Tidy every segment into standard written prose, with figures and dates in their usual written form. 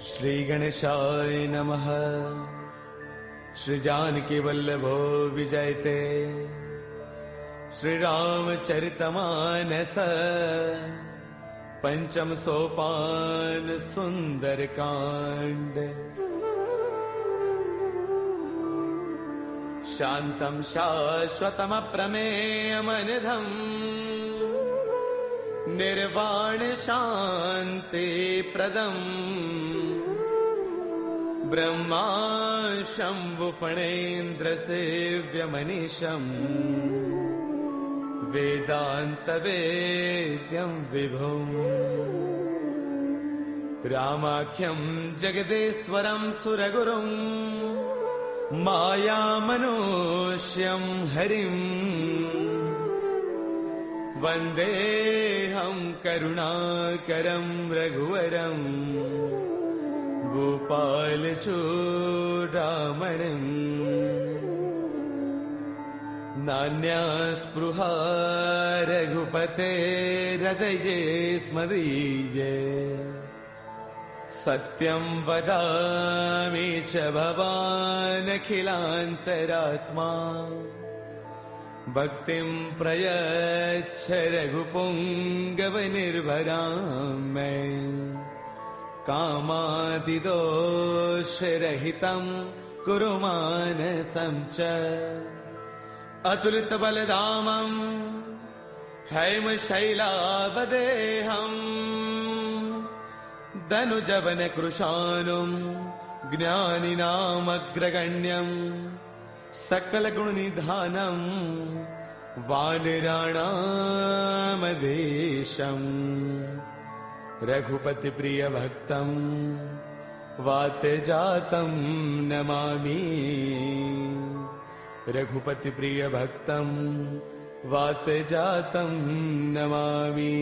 श्री गणेशाय नमः। श्री जानकी वल्लभो विजयते। श्री रामचरितमानस पंचम सोपान सुंदर कांड। शांतं शाश्वतमप्रमेयमनिधम् निर्वाण शांति प्रदम् ब्रह्मा शंभु फणेन्द्र सेव्यमनीशम् वेदांत वेद्यं विभुम् रामाख्यं जगदेश्वरं सुरगुरुं मायामनुष्यं हरिम् वन्देऽहं करुणाकरं रघुवरं गोपालचूडामणिम्। नान्या स्पृहा रघुपतेर्हृदये स्मदीये। सत्यं वदामि च भवानखिलान्तरात्मा। भक्तिं प्रयच्छ रघुपुङ्गवनिर्भरां मे। कामादिदोषरहितं कुरु मानसं च। अतुलितबलधामं हैमशैलावदेहम् धनुजवनकृशानुं ज्ञानिनामग्रगण्यम् सकलगुणनिधानं वानराणामधीशम्। रघुपतिप्रियभक्तं वातजातं नमामि। रघुपतिप्रियभक्तं वातजातं नमामि।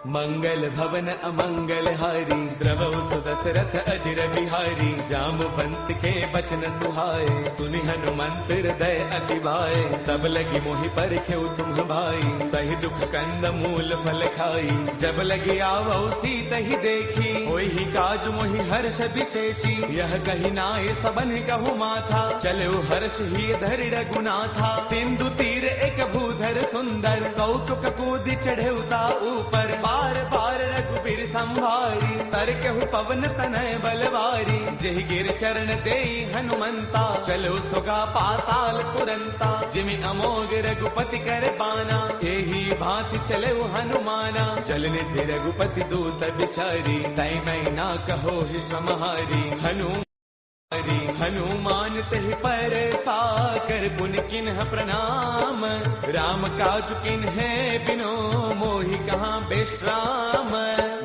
मंगल भवन अमंगल हारी द्रवौ सुदशरथ अजिर बिहारी। जामवंत के बचन सुहाए सुनि हनुमंत हृदय अति भाए। तब लगी मोहि परखेउ तुम भाई सही दुख कंद मूल फल खाई। जब लगी आवौ सीता ही देखी होई ही काज मोहि हर्ष विशेषी। यह कही नाय सबन कहु माथा चलो हर्ष ही धरि रघुनाथा। सिंधु तीर एक भूधर सुंदर कौतुक कूदि चढ़ेउता ऊपर। बार बार रघुबीर संभारी तरकहु पवन तनय बलवारी। जेहि गिर चरण देई हनुमंता चलो सुगा पाताल तुरंता। जिमि अमोघ रघुपति कर बाना एही भांति चले हनुमाना। जल निधि रघुपति दूत बिचारी तै मैं ना कहो ही समहारी। हनुमान तहि पर साकर पुन किन्ह प्रणाम। राम काज किन्हे बिनो मोहि कहाँ विश्राम।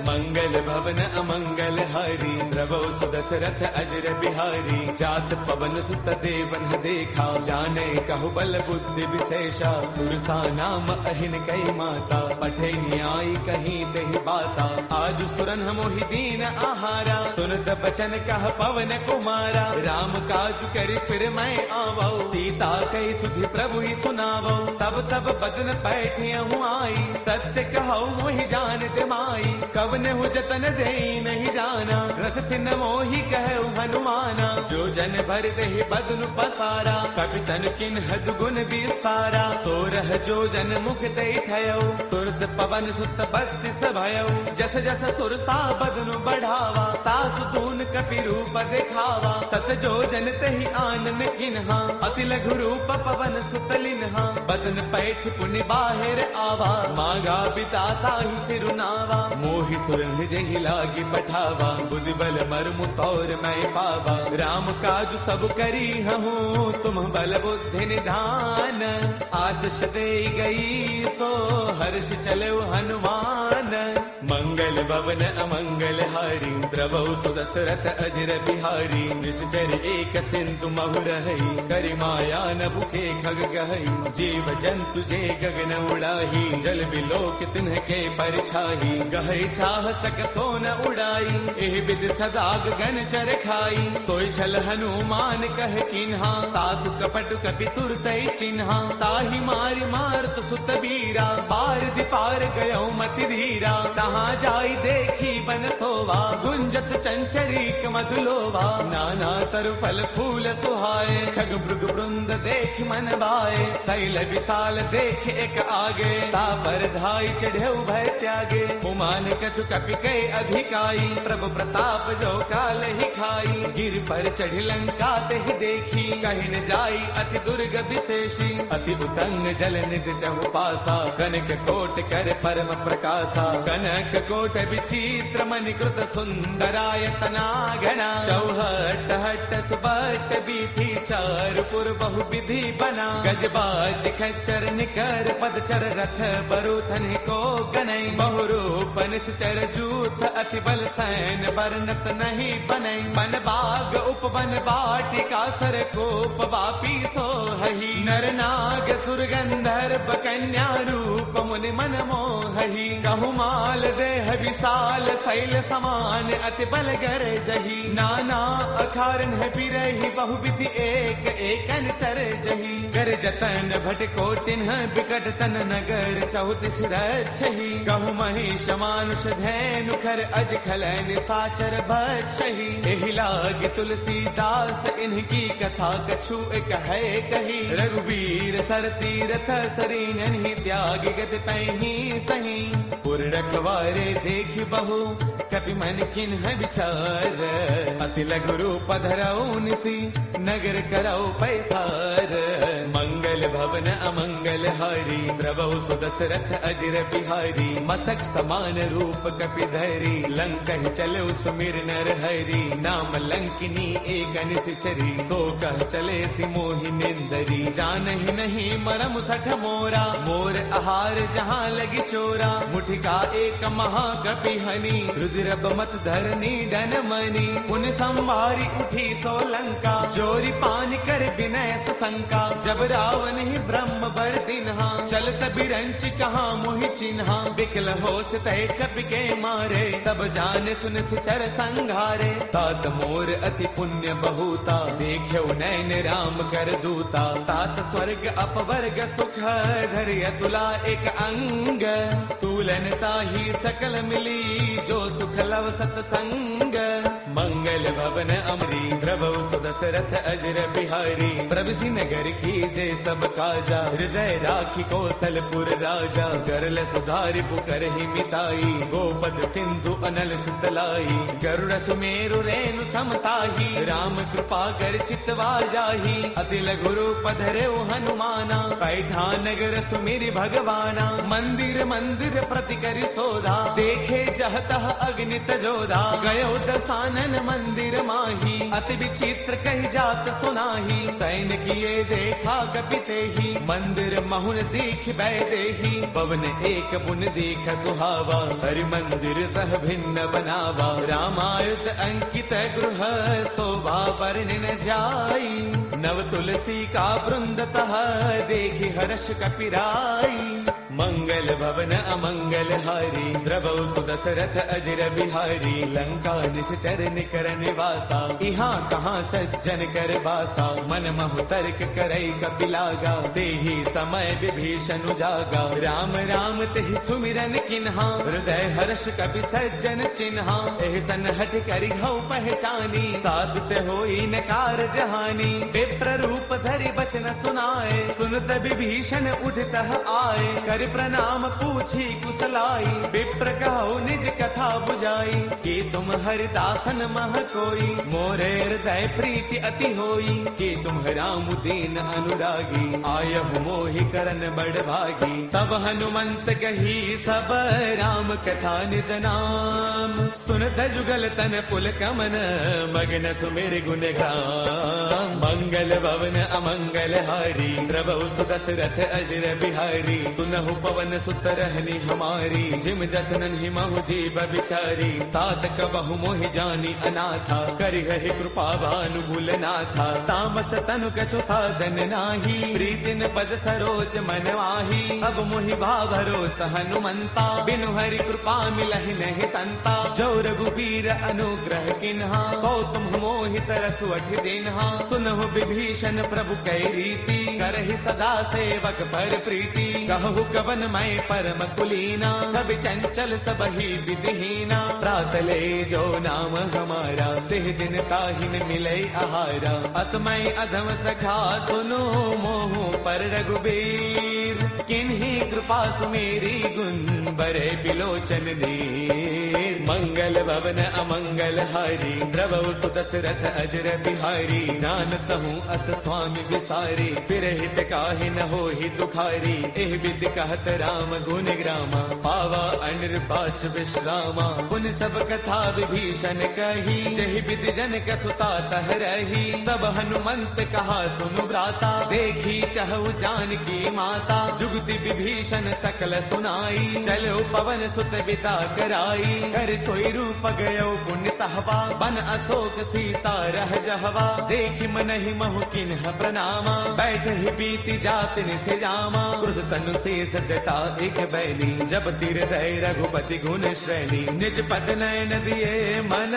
मंगल भवन अमंगल हारी द्रवौ सुदशरथ अजिर बिहारी। जात पवन सुत देवन देखा जाने कहु बल बुद्धि विशेषा। सुरसा नाम अहिन कई माता पठे न्याय कहीं दही बाता। आज सुरन मोहि दीन आहारा सुनत बचन कह पवन कुमारा। राम काज करि फिर मैं आवौ सीता कई सुधि प्रभु ही सुनावौ। तब तब बदन पैठियहु आई सत्य कहौ मोहि जान माई। कवन हु जतन दे नहीं जाना रस सिन मोहि कहु हनुमाना। जो जन भर दहि बदनु पसारा कपि तन किन्ह दुगुन विस्तारा। सोरह जो जन मुख दे थयौ तुरत पवन सुत बत्तीस भयौ। जस जस सुरसा बदनु बढ़ावा तासु तून कपि रूप देखावा। सत जो जन तहि आनन किन्हा अति लघु रूप पवन सुत लिन्हा। बदन पैठ पुनि बाहिर आवा मांगा बिताता ही सिरुनावा। मोहि सुरन जहि लागी पठावा बुद्धि बल मर्मु तौर मैं पावा। राम काज सब करी हूँ तुम बल बुद्धि निधान। आशीष दे गई सो हर्ष चलो हनुमान। मंगल भवन अमंगल हारी द्रवौ सुदशरथ अजर बिहारी निश्चर एक सिंधु महु रही करि माया न भुखे खग गहई जीव जंतु जे गगन उड़ाही जल बिलोक तिन्ह के परछाही गहई चाह सक सोन उड़ाई एह विद सदा गगन चर खाई सोई छल हनुमान कह किन्हा तातु कपट कपि तुरतई चिन्हा ताहि मारि मारत सुत बीरा पार दिपार गयो मति धीरा तहाँ जाई देखी बन थोवा गुंजत चंचरीक मधुलोवा नाना तरु फल फूल सुहाए खग भृग वृंद देख मन बाए शैल विशाल देख एक आगे ता पर धाई चढ़े भय त्यागे उमान कछु कपि कै अधिकाई प्रभु प्रताप जो काल ही खाई गिर पर चढ़ लंका तेहि देखी कहि न जाई अति दुर्ग विशेषी अति उतंग जल निध चहु पासा कनक कोट कर परम प्रकाशा कनक कोट विचित्र मणिकृत सुंदरायतना घना चौहट हट सुबट बीथी चारपुर बहु विधि बना गजबाज खच्चर निकर पदचर रथ बरुथन को गनई बहुरूप निश्चर जूथ अति बल सैन बरनत नहीं बनई बन बाग उपवन बाटिका सर कोप वापी सोहही नर नाग सुर गंधर्व कन्या रूप मुनि मन मोहही कहु माल देह विशाल शैल समान अति बल गर जही नाना अखारन है बिरही बहुविधि एक एकन तर जही कर जतन भट को तिन्ह बिकट तन नगर चौतीस रक्षही कहु महिष मानुष धैनु खर अज खलन साचर बक्षही एहि लाग तुलसीदास इनकी कथा कछु एक है कही रघुवीर सर तीरथ सरीन ही त्याग गत पैही सही पुर रखवारे देख बहु कपि मन किन्ह विचार अति लघु रूप धरऊ निसी नगर करऊ पैसार मंगल भवन अमंगल हारी द्रवहु सुदशरथ अजर बिहारी मसक समान रूप कपि धरी लंका चलो सुमिर नर हरि नाम लंकिनी एक निश्चरी सो कह चले सि मोहि निंदरी जानहि नहीं मरम सठ मोरा मोर आहार जहाँ लगी चोरा मुठिका एक महाकपि हनी रुद्र मत धरनी डन मनी उन संभारी उठी सो लंका जोरी पान कर विनय शंका जब रावण ही ब्रह्म बर दिन्हा चलत बिरंच कहाँ मोहि चिन्हा बिकल होश तय कपि के मारे तब जान सुन सिचर संघारे तात मोर अति पुण्य बहुता देख्यो नैन राम कर दूता तात स्वर्ग अपवर्ग सुख धर्य तुला एक अंग तूलन ताही सकल मिली जो सुख लव सतसंग मंगल भवन अमरी प्रभु सुदशरथ अजर बिहारी प्रभु नगर की जय सब काजा हृदय राखी कौशलपुर राजा गरल सुधारि पुकर ही मिताई गोपद सिंधु अनल सुतलाई गरुड़ सुमेरु रेणु समताही राम कृपा कर चितवा जाही अति लघु रूप धरेउ हनुमाना पैठा नगर सुमिरि भगवाना मंदिर मंदिर प्रति करि सोधा देखे जहतः अग्नित जोधा गयो दसानन मंदिर माही अति विचित्र कही जात सुनाही सैन किए देखा कपिते ही मंदिर महुन दीख बैदेही पवन एक बुन दीख सुहावा हरि मंदिर तह भिन्न बनावा रामायुध अंकित गृह शोभा वर्णि न जाई नव तुलसी का वृंद तह देखी हर्ष कपिराई मंगल भवन अमंगल हारी द्रवहु सुदशरथ अजर बिहारी लंका निश्चर निकर निवासा यहाँ कहाँ सज्जन कर बासा मन महु तर्क करई कपिलागा तेहि समय विभीषण जागा राम राम तेहि सुमिरन किन्हा हृदय हर्ष कपि सज्जन चिन्हा एह सन हट करि हऊ पहचानी साधुत होई न कारज हानि विप्र रूप धरि बचन सुनाए सुनत विभीषण उठतः आए कर प्रणाम पूछी कुशलाई विप्र कहो निज कथा बुझाई कि तुम हरिदासन मह कोई मोरे हृदय प्रीति अति होई कि तुम राम दीन अनुरागी आयहु मोहि करन बड़ भागी तब हनुमंत कही सब राम कथा निज नाम सुनत जुगल तन पुल कमन मगन सुमिर गुण गाम मंगल भवन अमंगल हारी प्रभु सुदशरथ अजर बिहारी सुनहु कहु पवन सुत रहनी हमारी, जिम दसनन ही महु जीव बिचारी। तात कबहु मोहि जानी अनाथा, करि हहि कृपा भानुगुल नाथा। तामस तनु कछु साधन नाही, प्रीतिन पद सरोज मन माही। अब मोहि भाभरोस हनुमंता, बिनु हरि कृपा मिलहि नहीं संता। जो रघुबीर अनुग्रह किन्हा, कौतुम मोहि तरसु अठि दिन्हा। सुनहु विभीषण प्रभु कै रीति, करहि सदा सेवक पर प्रीति। कहु कवन मैं परम कुलीना, कवि चंचल सबहि विधिहीना। प्रातले जो नाम हमारा, तिह दिन ताहिन मिलै आहारा। असमय अधम सखा सुनो, मोहु पर रघुबीर। किन्ही कृपा सुमेरी, गुण बरे बिलोचन नीर। मंगल भवन अमंगल हारी, द्रवहु सुत दशरथ अजर बिहारी। जानत हूँ अस स्वामी विसारी, फिर हित काहि न होहि दुखारी। एह विधि कहत राम गुण ग्रामा, पावा अनिर्बाच विश्रामा। पुन सब कथा विभीषण कही, जहि विधि जनक सुता तह रही। तब हनुमंत कहा सुनु भ्राता, देखी चहु जानकी माता। जुगति विभीषण सकल सुनाई, चलो पवन सुत बिदा कराई। कर सोई रूप गयो पुण्य तहवा, बन अशोक सीता रह जहवा। देखि मनहि महु किन्ह प्रणामा, बैठ ही बीती जात निसे जामा। क्रुश तनु शेष जटा एक बैली, जब तिर दय रघुपति गुण श्रेणी। निज पद नयन दिए मन,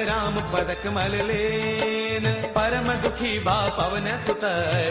राम पद कमल लेन। परम दुखी बा पवन सुत,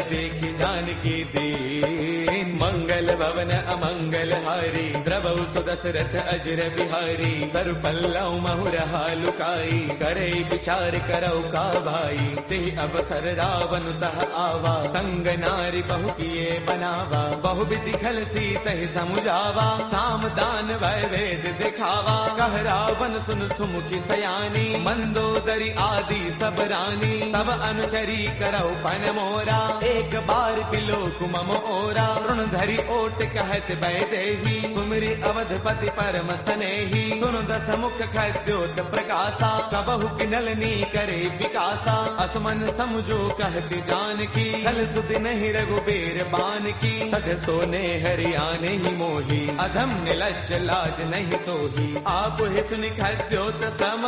देखि जानकी दीन। मंगल भवन अमंगल हारी, द्रवहु सुत दशरथ अजर बिहारी। तरु पल्लव महु रहा लुकाई, करे विचार करौ का भाई। ते अवसर रावण तह आवा, संग नारी बहु किए बनावा। बहु विधि खल सीतहि समुझावा, साम दान वै वेद दिखावा। कह रावण सुन सुमुखी सयानी, मंदोदरी आदि सब रानी। तब अनुचरी करौ पन मोरा, एक बार बिलोक मम ओरा। ऋण धरि ओट कहत वैदेही, सुमिरि अवधपति परम स्नेही। सुन दस मुख खद्योत प्रकाशा, कबहु किनलनी करे विकासा। असमन समझो कहते जानकी, कल सुध नहीं रघुबीर बान की। सध सोने हरियाणे ही मोही, अधम निलज्ज लाज नहीं तोही। आप ही सुनि खद्योत सम,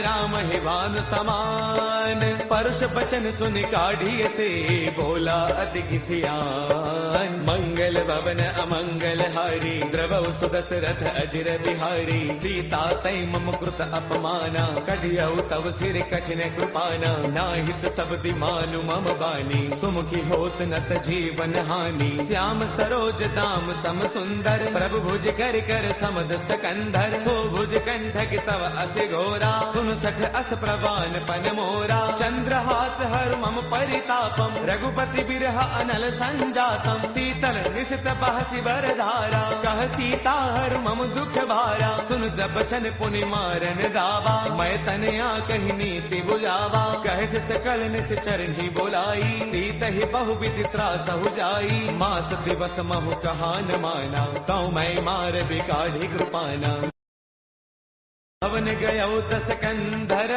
राम ही भानु समान। परुष बचन सुनि काढ़िय से, बोला अति किसियान। मंगल भवन अमंगल हारी, द्रवहु सुत दशरथ अजर बिहारी। सीता तै मम कृत अपमाना, कढ़ियौ तव सिर कठिन कृपाना। नाहित शब्दि मानु मम बानी, सुमुखी होत नत जीवन हानि। श्याम सरोज दाम सम सुंदर, प्रभु भुज कर कर समदस्त कंधर। सो भुज कंठक तव अस घोरा, सुन सठ अस प्रवान पन मोरा। चंद्रहास हर मम परितापम, रघुपति बिरह अनल संजातम। शीतल निशित बहसि बरधारा, कह सीता हर मम दुख भारा। सुन बचन पुनि मारन दावा, मैं तनया कही नीति बुझावा। कह सकल निस चरणी बोलाई, सीत ही बहु विधि त्रास हो जाई। मास दिवस महु कहा न माना, कौ मैं मार बिकाढ़ी कृपाना। भवन गयो दस कंधर,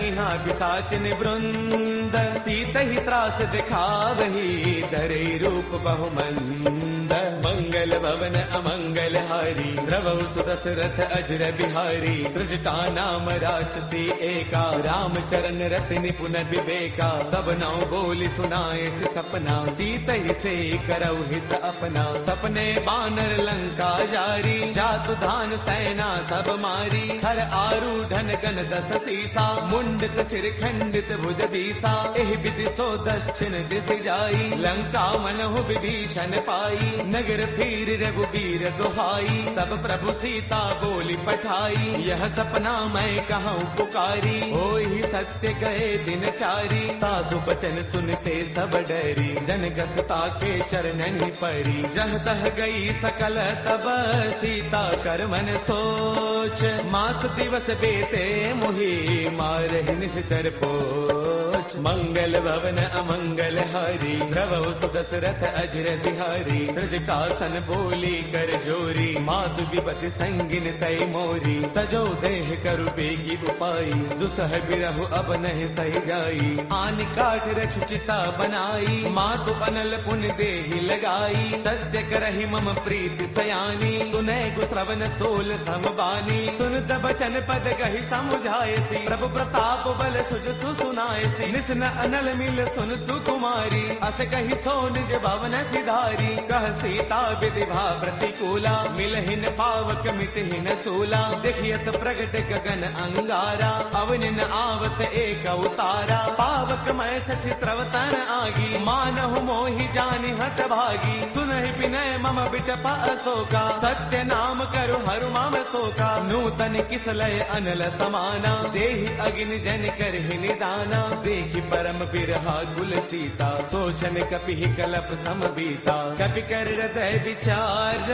इहाँ पिशाचिन वृंद। सीत ही त्रास दिखावही, धरे रूप बहुमंद। मंगल भवन अमंगल हारी, द्रवहु सुत दशरथ अजर बिहारी। त्रिजटा नाम राक्षसी एका, राम चरण रति निपुण विवेका। सब नौ बोली सुनाए सपना, सीत ही से करौ हित अपना। सपने बानर लंका जारी, जातु धान सेना सब मारी। हर आरूढ़न गण दस सीसा, मुंडित सिर खंडित भुज दीसा। एहि विधि सो दक्षिण दिस जाई, लंका मनहु विभीषण पाई। नगर फिर रघुबीर दुहाई, तब प्रभु सीता बोली पठाई। यह सपना मैं कहूँ पुकारी, होई सत्य गए दिन चारी। तासु बचन सुनते सब डरी, जनक सुता के चरणन परी। जह तह गई सकल तब, सीता कर मन सोच। मास दिवस बेते मुहि, मार कहि निश्चर पोच। मंगल भवन अमंगल हारी, द्रवहु सुदशरथ अजर बिहारी। ब्रजकासन बोली कर जोरी, मातु विपति संगिन तय मोरी। तजो देह करु बेगी उपाई, दुसह बिरहु अब नहीं सही जाई। आन काठ रच चिता बनाई, मातु अनल पुन देहि लगाई। सत्य करहि मम प्रीति सयानी, सुनै गुश्रवण सोल समबानी। सुन बचन पद कहि समुझायसी, प्रभु प्रताप बल सुज सुनायसी। निसन अनल मिल सुन सुकुमारी, अस कहि सो निज भवन सिधारी। कह सीता विधि भा प्रतिकूला, मिलहिन पावक मितहिन सूला। देखियत प्रगट गगन अंगारा, अवनिन आवत एक उतारा। पावक मैं शशि त्रवतन आगी, मानहु मोहि जानि हत भागी। सुनहि विनय मम बिटप अशोका, सत्य नाम करु हरु मम शोका। नूतन किसलय अनल समाना, देहि अग्नि जन करहि निदाना। देखि परम बिरहा कुल सीता, सोचन कपि कलप सम बीता। कपि कर हृदय विचार,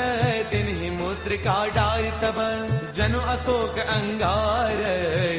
तिन्हि मुद्रिका डारि तब। जनु अशोक अंगार,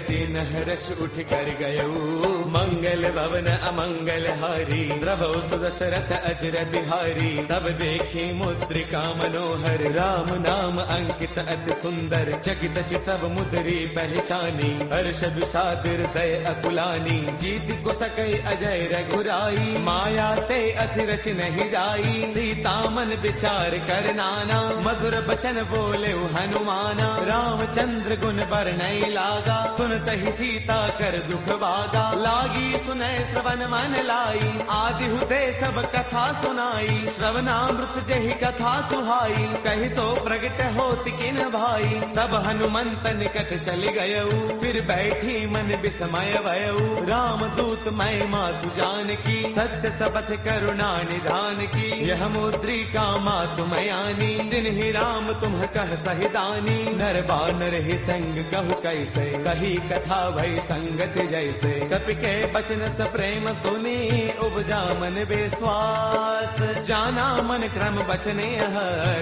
दिन हर्ष उठ कर गयऊ। मंगल भवन अमंगल हारी, द्रवहु सुदशरथ अजर बिहारी। तब देखी मुद्रिका मनोहर, राम नाम अंकित अति सुंदर। चकित चितव मुद्री पहचानी, हर्ष विषाद हृदय अकुलानी। जीत को सकई अजय रघुराई, माया ते अति रच नहीं जाई। सीता मन विचार कर नाना, मधुर बचन बोले हनुमाना। रामचंद्र गुण बरनई लागा, सुनतहि सीता कर दुख भागा। लागी सुनय श्रवण मन लाई, आदि हुते सब कथा सुनाई। श्रवणामृत जहि कथा सुहाई, कहि सो प्रगट होति किन भाई। तब हनुमंत निकट चल गयऊ, फिर बैठी मन विस्मय भयऊ। राम दूत मैं मातु जानकी, सत्य सबथ करुणा निधान की। यह मुद्रिका मातु मयानी, तिन्हि राम तुम कह सहिदानी। नर बानर ही संग कहु कैसे, कही कथा भई संगत जैसे। कपि के बचन स प्रेम सुनी, उपजा मन विश्वास। जाना मन क्रम बचने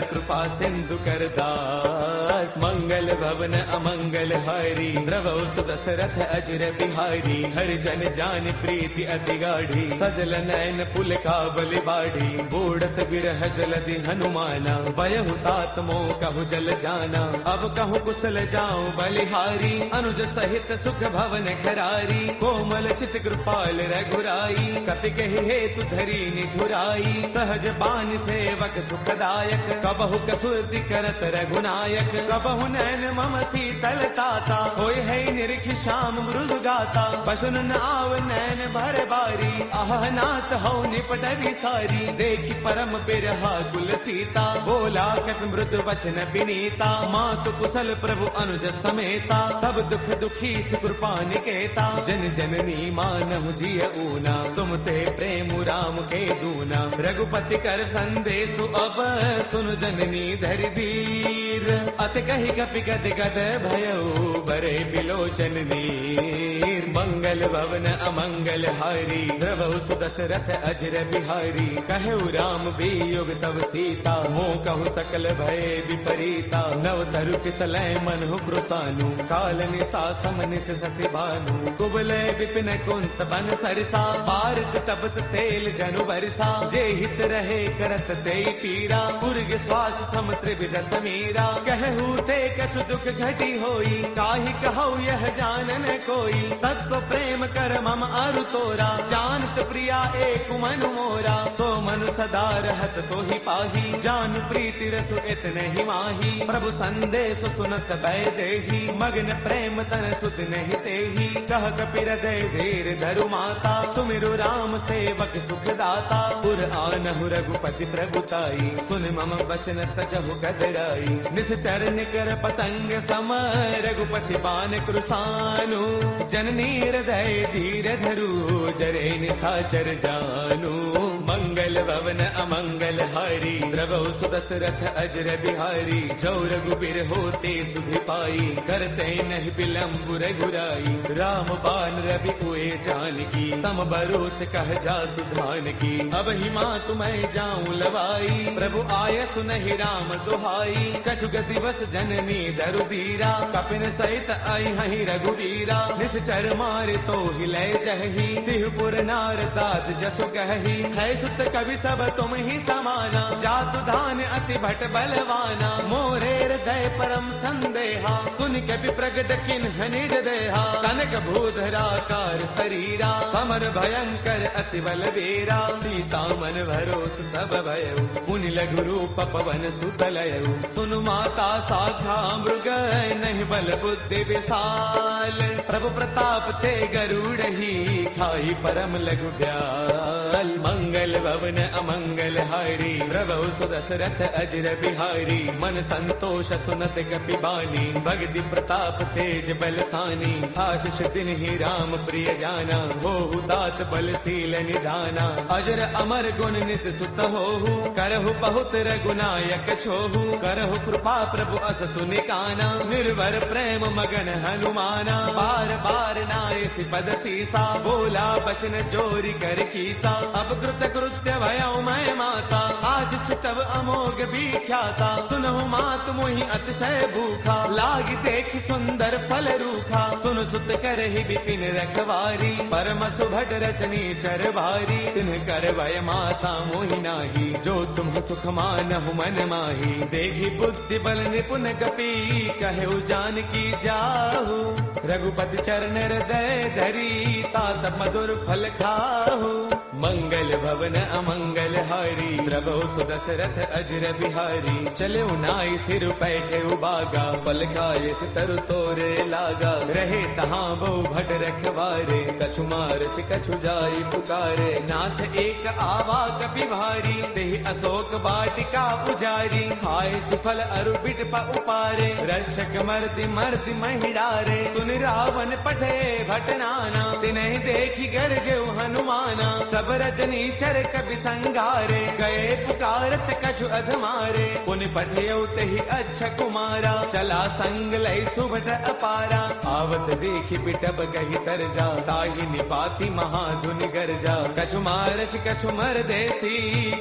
कृपा सिंधु कर दास। मंगल भवन अमंगल हारी, द्रवहु सुदशरथ अजर बिहारी। हरि जन जान प्रीति अति गाढ़ी, सजल नयन पुल काबल बाढ़ी। बूढ़त बिरह जलधि हनुमाना, बयहु तात मोह कहु जल जाना। अब कहु कुशल जाऊं बलिहारी, अनुज सहित सुख भवन खरारी। कोमल चित कृपाल रघुराई, कपि कहि हेतु धरी निठुराई। सहज बान सेवक सुखदायक, कबहु कसुरति करत रघुनायक। कबहु नैन मम शीतल ताता, होय है निरखि श्याम मृदु गाता। बसुन न आव नैन भर बारी, आह नाथ हो निपट विसारी। देखि परम बिरहा कुल सीता, बोला कपि मृदु वचन विनीता। मातु कुशल प्रभु अनुज समेता, तब दुख दुखी कृपा निकेता। जन जननी मानहु जिय ऊना, तुम ते प्रेम राम के दूना। रघुपति कर संदेशु अब, सुनु जननी धरि धीर। अत कहि कपि गद गद भयऊ, बरे बिलोचन नीर। मंगल भवन अमंगल हारी, द्रवहु सुदशरथ अजर बिहारी। कहु राम वियोग तब सीता, मोह कहु सकल भय विपरीता। नव तरु किसलय मनहु कृतानु, काल निसा समनिस ससि भानु। कुबले विपिन कुंत बन सरसा, पारत तपत तेल जनु बरसा। जे हित रहे करत ते पीरा, पुरग श्वास सम त्रिविध समीरा। कहु ते कछु दुख घटी होई, काहि कहु यह जानन कोई। तत्व प्रेम कर मम अरु तोरा, जानत प्रिया एक मनु मोरा। सो मनु सदा रहत तो ही पाही, जानु प्रीति रसु इतने ही माही। प्रभु संदेश सुनत भय देही, मग्न प्रेम तन सुध नहीं तेही। कह कपि हृदय धीर धरु माता, सुमिरु राम सेवक सुख दाता। पुर आनहु रघुपति प्रभुताई, सुन मम वचन तजहु कदराई। निश्चर निकर पतंग सम, रघुपति बान कृसानु। जननी हृदय धीर धरु, जरे निशाचर जानु। मंगल भवन अमंगल हारी, द्रवहु सुदशरथ अजर बिहारी। जो रघुबीर होते सुधि पाई, करते नहीं विलंब रघुराई। राम बान रवि हुए जानकी, तम बरोत कह जातु धान की। अब ही माँ तुम्हें जाऊं लवाई, प्रभु आय सुनहि राम दुहाई। कछु गति बस जननी दरु दीरा, कपिन सहित आई हहि रघुवीरा। निस निश्चर मारे तो हिले जही, तिहुपुर नार दात जसु कही, है सुत कवि सब तुम ही समाना, जातु धान अति भट बलवाना, मोरे हृदय परम संदेहा, सुन कवि प्रगट किन्ह निज देहा, कनक भूधराकार शरीरा, समर भयंकर अति बलवीरा, सीता मन भरोस तब भयउ, मुनि लघु रूप पवन सुत लयउ, सुनु माता शाखा मृग नहीं बल बुद्धि विशाल, प्रभु प्रताप ते गरुड़ही, खाई परम लघु ब्याल, मंगल भवन अमंगल हारी, प्रभु सुदशरथ अजर बिहारी, मन संतोष सुनत कपि बानी, भगति प्रताप तेज बलसानी, आशीष दिन ही राम प्रिय जाना, होहु तात बलशील निधाना, अजर अमर गुण नित सुत होहु, करहु बहुत रघुनायक छोहु, करहु कृपा प्रभु अस सुनिकाना, निर्भर प्रेम मगन हनुमाना, बार बार नाय पद सीसा, बोला बसन जोरी कर कीसा, अब कृत कृत्य भयउ मैं माता, आशीष तब अमोघ विख्याता, सुनहु मात मोहि अतिशय भूखा, लागी देख सुंदर फल रूखा, सुन सुत करहि बिपिन रखवारी, परम सुभट रचनी चर भारी, तिन्ह कर भय माता मोहि नाही, जो तुम सुख मानहु मन माही, देखी बुद्धि बल निपुण कपि, कहु जानकी जाहु, रघुपति चरण हृदय धरी, तात मधुर फल खाहु, मंगल भवन अमंगल हारी, प्रभु सुदशरथ अजर बिहारी, चले नाई सिर पैठे उबागा, फल खाए सितर तोरे लागा, रहे तहाँ बहु भट रखवारे, कछु मारस कछु जाई पुकारे, नाथ एक आवा कपि भारी, तेहि अशोक वाटिका पुजारी, खाए सुफल अरु बिट उपारे, रक्षक मर्दि मर्दि महिडारे, सुन रावण पठे भटनाना, तिन्हि देखी गरजेउ हनुमाना, सब रजनी चर कपि संगारे, गए पुकारत कछु अधमारे, पुन पठयउ तेहि अच्छा कुमारा, चला संग लय सुभट अपारा, आवत देखी बिटब गही तरजा, ताहि निपाति महाधुनि गरजा, कछु मारच कछु मर देसी,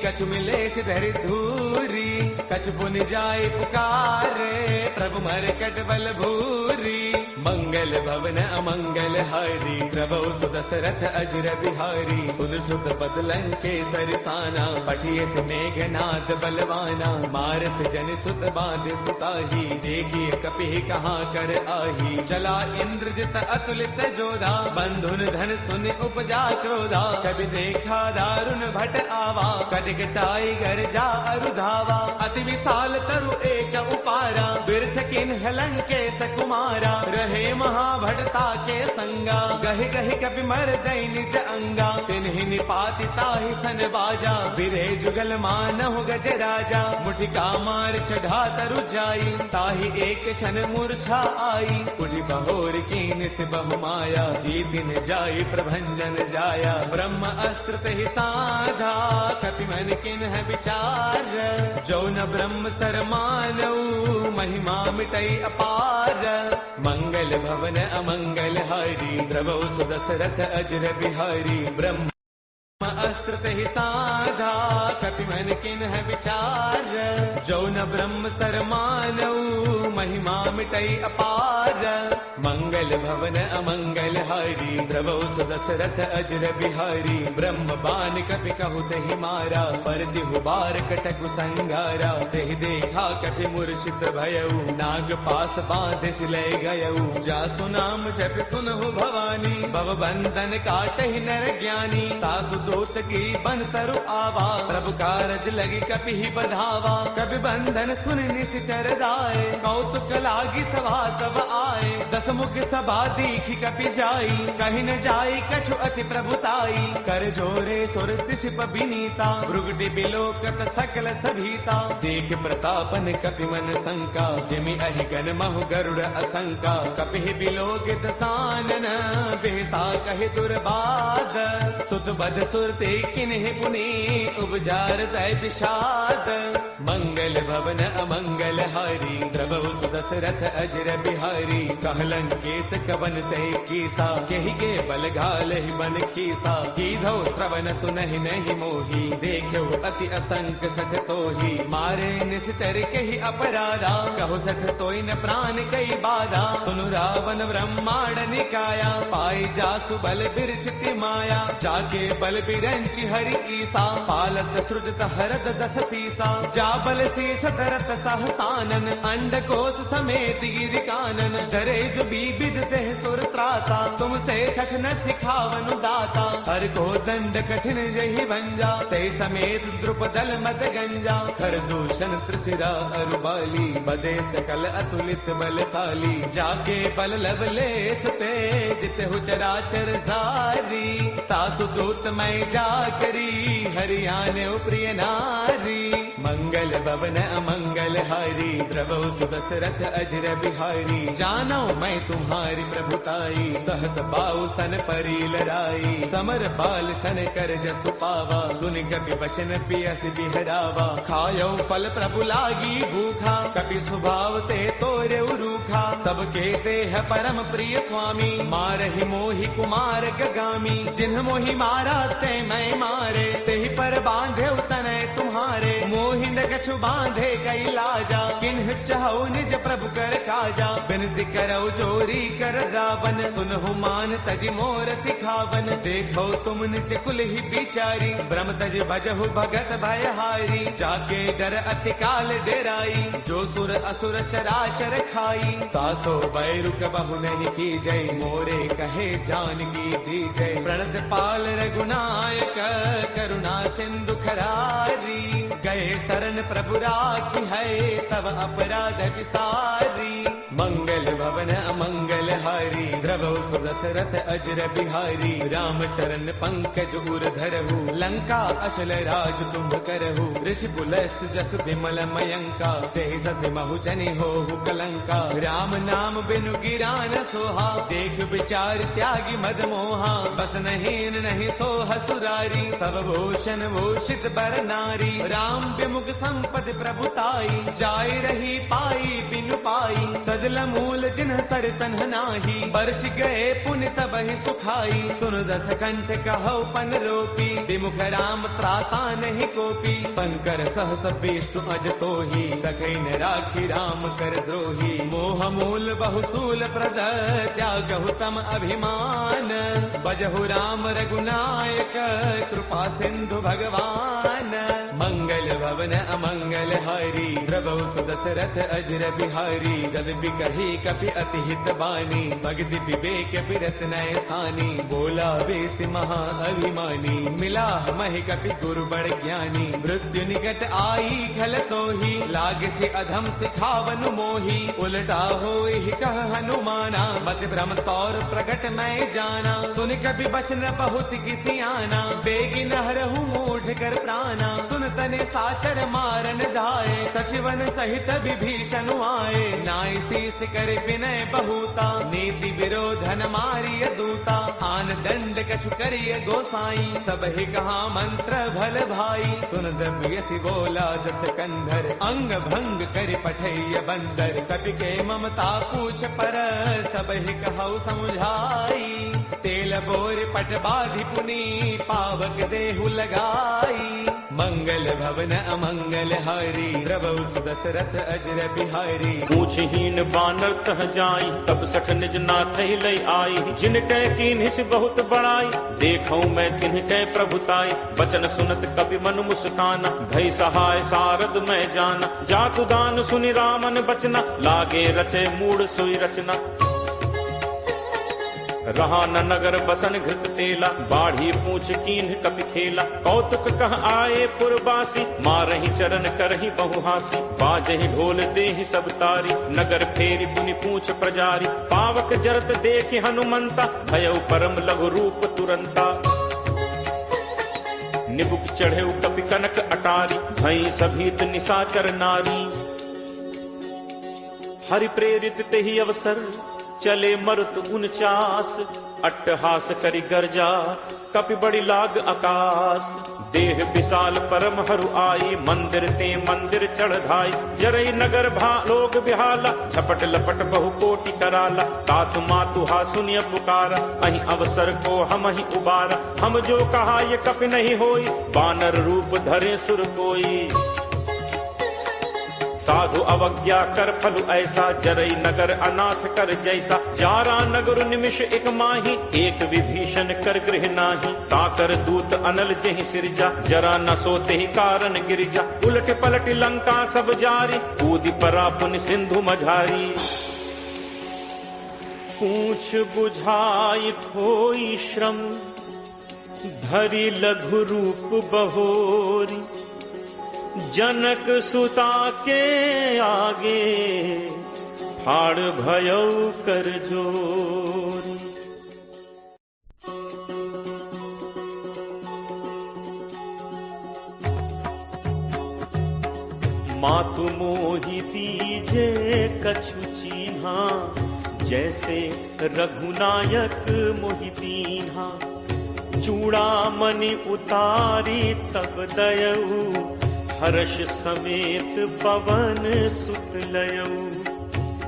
कछु मिले सिधरि धूरी, कछु पुन जाय पुकारे, प्रभु मरकट बल भूरी, मंगल भवन अमंगल हारी, प्रभु सुदशरथ अजर बिहारी, सुन सुत पद लंकेसर साना, पठिए से मेघनाद बलवाना, मारस जन सुत बांध सुताही, देखिए कपि कहाँ कर आही, चला इंद्रजित अतुलित जोधा, बंधुन धन सुन उपजा क्रोधा, कभी देखा दारुण भट आवा, कटक टाइगर जा अरुधावा, अति विशाल तरु एक उपारा, बिरथ किन्ह लंकेश कुमारा, रहे महाभटता के संगा, गहि गहि कपि मर दई निज अंगा, तिन्हि निपाति ताहि सन बाजा, बिरे जुगल मानहु गज राजा, मुठिका मार चढ़ा तरु जाई, ताहि एक क्षण मूर्छा आई, उठि बहोर कीन से बहु माया, जीतिन जाई प्रभंजन जाया, ब्रह्म अस्त्र तेहि साधा, कपि मन किन्ह विचार, जो न ब्रह्म सर मानऊ, महिमा मिटई अपार, मंगल भवन अमंगल हारी, प्रभु सुदशरथ अजर बिहारी, ब्रह्म अस्त्र तेहि साधा, कपि मन किन्ह विचार, जो न ब्रह्म सर मानऊ, महिमा मिटई अपार, मंगल भवन अमंगल हारी, प्रभु सुदशरथ अजर बिहारी, ब्रह्म बान कपि कहु तेहि मारा, पर दिहु बार कटकु संगारा, तेहि देखा कपि मूर्छित भयउ, नाग पास बांधे सिलय गयउ, जासु नाम जप सुनहु भवानी, भव बंधन काटहि नर ज्ञानी, तासु दूत की बन तरु आवा, प्रभु कारज लगी कपि ही बधावा, कपि बंधन सुन निश्चर दाए, कौतुक लागी सभा सब आए, दस मुख सभा दीखी कपि जाई, कहीं न जाई कछु अति प्रभुताई, कर जोरे सुर तिसिप बिनीता, भृगुटि बिलोकत सकल सभीता, देख प्रतापन कपि मन शंका, जिमि अहि गन महु गरुड़ असंका, कपि बिलोकित सानन बेहसा कहे दुर्बाद, सुत बद सुरते किन्हे पुनि उपजार तय विषाद। मंगल भवन अमंगल हारी, द्रवहु सुदशरथ अजर बिहारी। कहलन केस कवन तय कीसा, यही के बल घाल ही बन कीसा। कीधो श्रवण सुनहि नहीं मोही, देखो अति असंक सठ तोही। मारे निश्चर कही अपराधा, कहो सठ तोई न प्राण कई बाधा। सुनु रावण ब्रह्मांड निकाया, पाई जासु बल बिरचिति माया। जाके बल बिरंचि हरि कीसा, पालत सृजत हरद दस सीसा। जा बल शीस धरत सहसानन, अंड कोश समेत गिरि कानन। डरे जो विविध देह सुर त्राता, तुमसे सठ न सिखावनु दाता। हर को दंड कठिन जही भंजा, ते समेत द्रुपदल मद गंजा। खर दूषण त्रिशिरा अरुबाली, बदे सकल अतुलित बलशाली। जाके बल लवलेस ते, जिते हु चराचर सारी। तासु दूत मैं जा करी, हरियाणे प्रिय नारी। मंगल भवन अमंगल हारी, द्रवहु सुदशरथ अजर बिहारी। जानो मैं तुम्हारी प्रभुताई, सहस बाहु सन परी लड़ाई। समर बाल सन कर जसु पावा, सुनि कपि वचन पियस बिहरावा। खायो फल प्रभु लागी भूखा, कपि स्वभाव ते तोरे रूखा। सबके ते है परम प्रिय स्वामी, मारहि मोहि कुमार गगामी। जिन्ह मोहि मारा ते मैं मारे, तेहि पर बांधे तनय तुम्हारे। मोहि न कछु बांधे कई लाजा, किन्ह चाहो निज प्रभु कर काजा। बिनती करो जोरी कर रावण, सुनहु मान तज मोर सिखावन। देखो तुम निज कुल ही बिचारी, ब्रह्म तज भजहु भगत भयहारी। जाके डर अति काल डेराई, जो सुर असुर चराचर खाई। तासो बैरु कबहु नहीं की जय, मोरे कहे जान की दी जय। प्रणत पाल रघुनायक, करुणा सिंधु खरारी। गए शरण प्रभु राखी है, तब अपराध विसारी। मंगल भवन अमंगल हारी, द्रवहु सुदशरथ अजर बिहारी। राम चरण पंकज उर धरहु, लंका अशल राज तुम करहु। ऋषि पुलस्त जस विमल मयंका, ते सति महु जनि होहु कलंका। राम नाम बिनु गिरा न सोहा, देख विचार त्यागी मद मोहा। बस नहीन नहीं सोह सुरारी, सब भूषण भूषित बर नारी। राम विमुख संपद प्रभुताई, जाय रही पाई बिनु पाई। सजल मूल जिन्ह सर तन्ह नाही, बरस गए पुण्य तबहि सुखाई। सुन दस कंठ कहो पन रोपी, विमुख राम त्राता नहीं कोपी। शंकर सहस विष्णु अज तोही, सखै न राखी राम कर द्रोही। मोह मूल बहुसूल प्रद, त्यागहु तम अभिमान। बजहु राम रघुनायक, कृपा सिंधु भगवान। मंगल भवन अमंगल हारी, द्रवहु सुदशरथ अजर बिहारी। जद बिकहि कपि अति हित बानी, भगति विवेक बिरत नय सानी। बोला बेस महा अभिमानी, मिला महि कपि गुरु बड़ ज्ञानी। मृत्यु निकट आई खल तोही, लागे से अधम सिखावन मोही। उलटा होई कह हनुमाना, मत भ्रम तौर प्रकट मैं जाना। सुन कपि बचन बहुत किसी आना, बेगी नहरहु मूढ़ कर प्राणा। सुन तने साचर मारन धाये, सचिवन सहित विभीषण आए। नाई शीस कर विनय बहुता, नीति विरोधन मारिय दूता। आन दंड कछु करिय गोसाई, सब ही कहा मंत्र भल भाई। सुन दमयसि बोला दस कंधर, अंग भंग कर पठैय बंदर। कपि के ममता पूछ पर, सब ही कहु समुझाई। तेल बोर पट बाधि पुनी, पावक देहु लगाई। मंगल भवन अमंगल हारी, द्रवहु सुदशरथ अजर बिहारी। पूछहीन बानर तह जाई, तब सठ निज नाथ लई आई। जिन कै कीन्हिस बहुत बड़ाई, देखौ मैं तिन्ह कै प्रभुताई। बचन सुनत कपि मन मुस्काना, भई सहाय सारद मैं जाना। जातु दान सुनि रामन बचना, लागे रचे मूढ़ सोई रचना। रहा न नगर बसन घृत तेला, बाढ़ी पूछ कीन्ह कपि खेला। कौतुक कह आए पुरबासी, मारहि चरण करहि बहुहासी। बाजहि ढोल देहि सब तारी, नगर फेरी पुनि पूछ प्रजारी। पावक जरत देखि हनुमंता, भयउ परम लघु रूप तुरंता। निबुक चढ़ेउ कपि कनक अटारी, भई सभीत निशाचर नारी। हरि प्रेरित तेहि अवसर, चले मरुत 49 अट्टहास करी गर्जा कपि बड़ी लाग आकाश। देह विशाल परम हरु आई, मंदिर ते मंदिर चढ़ाई। जरई नगर भा लोग बिहाला, झपट लपट बहु कोटि कराला। तातु मातु हा सुनिय पुकारा, अहि अवसर को हम ही उबारा। हम जो कहा ये कपि नहीं होई, बानर रूप धरे सुर कोई। साधु अवज्ञा कर फलु ऐसा, जरई नगर अनाथ कर जैसा। जारा नगर निमिष एक माही, एक विभीषण कर गृह नाही। ताकर दूत अनल जहि सिरजा, जरा न सोते ही कारण गिरिजा। उलट पलट लंका सब जारी, कूदि परा पुनि सिंधु मझारी। पूछ बुझाई होई श्रम, धरि लघु रूप बहोरी। जनक सुता के आगे, फाड़ भयउ कर जोरी। मातु मोहि दीजे कछु चीन्हा, जैसे रघुनायक मोहि दीन्हा। चूड़ामणि उतारी तब दयऊ, हर्ष समेत पवन सुत लयऊ।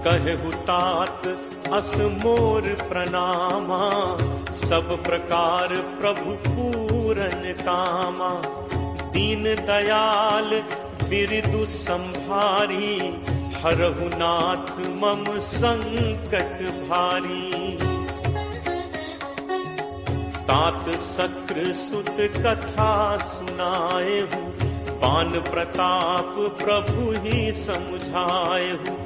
कहु तात अस मोर प्रणामा, सब प्रकार प्रभु पूरन कामा। दीन दयाल बिरदु संभारी, हरहु नाथ मम संकट भारी। तात सक्र सुत कथा सुनाए हूँ, पान प्रताप प्रभु ही समुझायहु।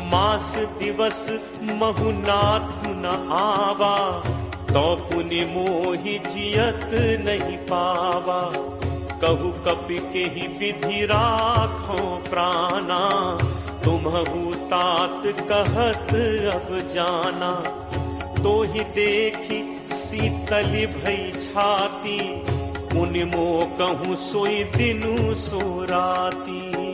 मास दिवस महु नाथु न आवा, तो पुनि मोहि जियत नहीं पावा। कहु कपि केहि विधि राखो प्राणा, तुम्हु तात कहत अब जाना। तो ही देखी शीतल भई छाती, मुनि मो कहूँ सोई दिनु सो राती।